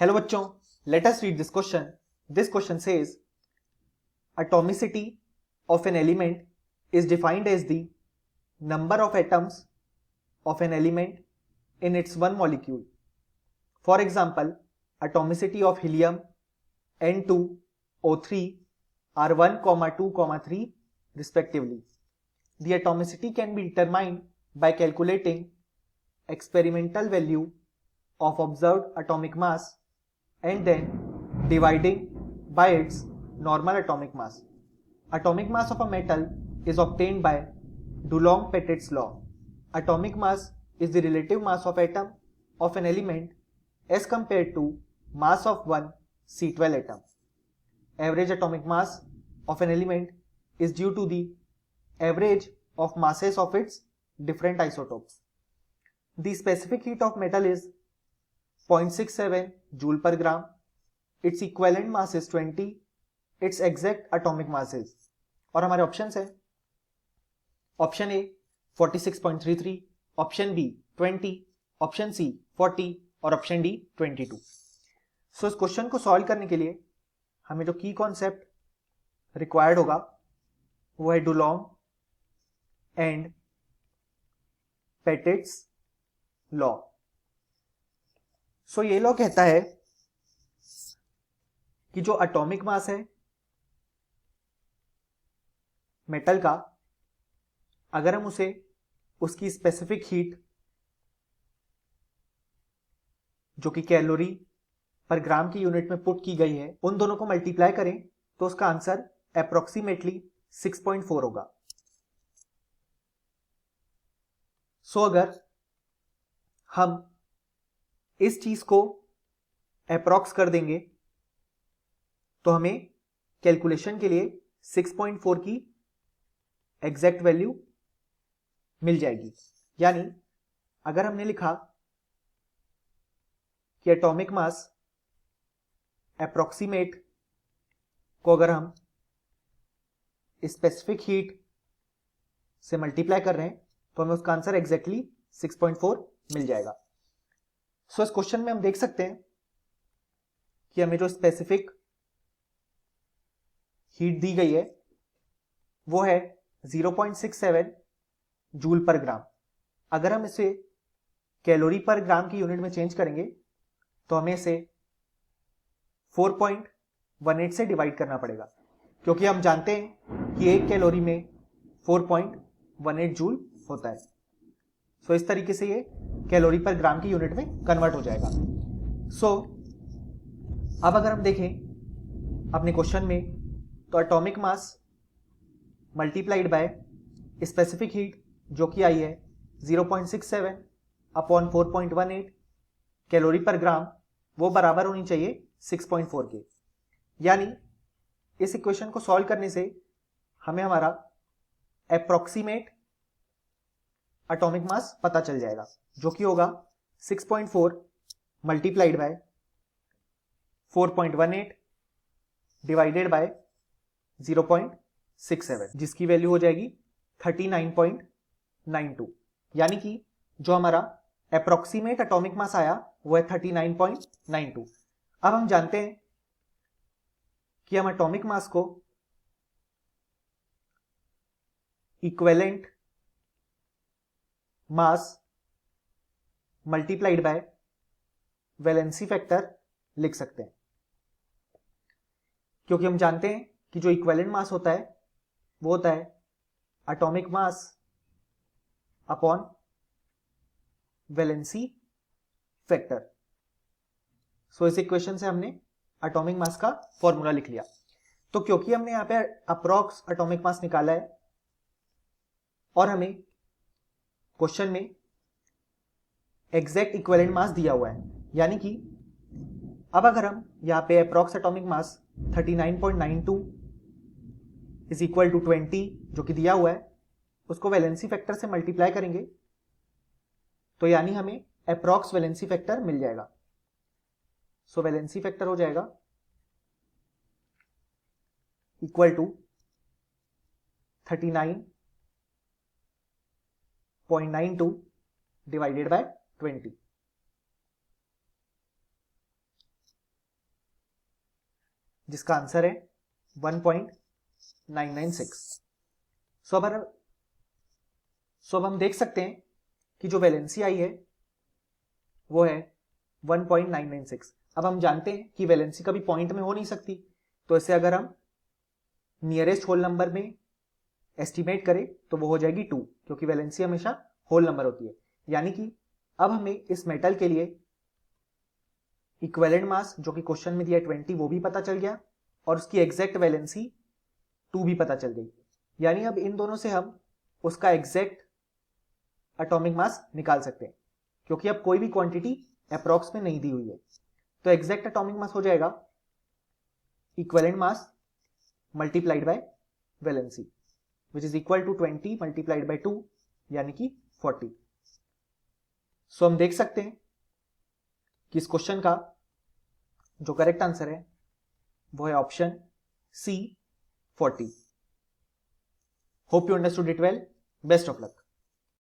Hello बच्चों, let us read this question. This question says atomicity of an element is defined as the number of atoms of an element in its one molecule. For example, atomicity of helium N2O3 are 1, 2, 3 respectively. The atomicity can be determined by calculating experimental value of observed atomic mass and then dividing by its normal atomic mass. Atomic mass of a metal is obtained by Dulong-Petit's law. Atomic mass is the relative mass of atom of an element as compared to mass of one C12 atom. Average atomic mass of an element is due to the average of masses of its different isotopes. The specific heat of metal is 0.67 joule per gram. Its equivalent mass is 20. Its exact atomic mass is, और हमारे options हैं option A 46.33, option B 20, option C 40 और option D 22. सो इस question को solve करने के लिए हमें जो की कॉन्सेप्ट रिक्वायर्ड होगा वो है डुलोंग एंड पेटिट्स लॉ. सो ये लॉ कहता है कि जो एटॉमिक मास है मेटल का, अगर हम उसे उसकी स्पेसिफिक हीट जो कि कैलोरी पर ग्राम की यूनिट में पुट की गई है उन दोनों को मल्टीप्लाई करें तो उसका आंसर अप्रोक्सीमेटली 6.4 होगा. सो अगर हम इस चीज को अप्रॉक्स कर देंगे तो हमें कैलकुलेशन के लिए 6.4 की एग्जैक्ट वैल्यू मिल जाएगी. यानी अगर हमने लिखा कि एटॉमिक मास अप्रॉक्सीमेट को अगर हम स्पेसिफिक हीट से मल्टीप्लाई कर रहे हैं तो हमें उसका आंसर एग्जैक्टली 6.4 मिल जाएगा. सो इस क्वेश्चन में हम देख सकते हैं कि हमें जो स्पेसिफिक हीट दी गई है वो है 0.67 जूल पर ग्राम. अगर हम इसे कैलोरी पर ग्राम की यूनिट में चेंज करेंगे तो हमें इसे 4.18 से डिवाइड करना पड़ेगा, क्योंकि हम जानते हैं कि एक कैलोरी में 4.18 जूल होता है. सो इस तरीके से ये कैलोरी पर ग्राम की यूनिट में कन्वर्ट हो जाएगा. सो अब अगर हम देखें अपने क्वेश्चन में तो atomic mass multiplied by specific heat जो कि आई है 0.67 अपॉन 4.18 कैलोरी पर ग्राम, वो बराबर होनी चाहिए 6.4 के. यानी इस इक्वेशन को सॉल्व करने से हमें हमारा अप्रोक्सीमेट एटॉमिक मास पता चल जाएगा जो कि होगा 6.4 मल्टीप्लाइड बाय 4.18 डिवाइडेड बाय 0.67, जिसकी वैल्यू हो जाएगी 39.92. यानी कि जो हमारा अप्रोक्सीमेट एटॉमिक मास आया वो है 39.92. अब हम जानते हैं कि हम एटॉमिक मास को equivalent mass multiplied by valency factor लिख सकते हैं, क्योंकि हम जानते हैं कि जो इक्विवेलेंट मास होता है वो होता है atomic mass upon valency factor. So इस इक्वेशन से हमने एटॉमिक मास का फॉर्मूला लिख लिया. तो क्योंकि हमने यहां पे अप्रॉक्स एटॉमिक मास निकाला है और हमें क्वेश्चन में एग्जैक्ट इक्विवेलेंट मास दिया हुआ है, यानी कि अब अगर हम यहां पे approx atomic mass 39.92 is equal to 20 जो कि दिया हुआ है उसको वैलेंसी फैक्टर से मल्टीप्लाई करेंगे तो यानी हमें अप्रॉक्स वैलेंसी फैक्टर मिल जाएगा. सो वैलेंसी फैक्टर हो जाएगा इक्वल टू 39.92 डिवाइडेड बाय 20. जिसका आंसर है 1.996। सो अब हम देख सकते हैं कि जो वैलेंसी आई है वो है 1.996। अब हम जानते हैं कि वैलेंसी कभी पॉइंट में हो नहीं सकती, तो इसे अगर हम नियरेस्ट होल नंबर में एस्टिमेट करें तो वो हो जाएगी 2, क्योंकि वैलेंसी हमेशा होल नंबर होती है। यानी कि अब हमें इस मेटल के लिए इक्विवेलेंट मास जो कि क्वेश्चन में दिया 20 वो भी पता चल गया, और उसकी एग्जैक्ट वैलेंसी 2 भी पता चल गई। यानी अब इन दोनों से हम उसका एग्जैक्ट एटॉमिक मास निकाल सकते हैं, क्योंकि अब कोई भी क्वांटिटी अप्रॉक्स में नहीं दी हुई है। तो एग्जैक्ट एटॉमिक मास हो जाएगा equivalent mass multiplied by valency, which is equal to 20 multiplied by 2 यानी कि 40। सो हम देख सकते हैं कि इस क्वेश्चन का जो करेक्ट आंसर है वो है option C 40। Hope you understood it well. Best of luck.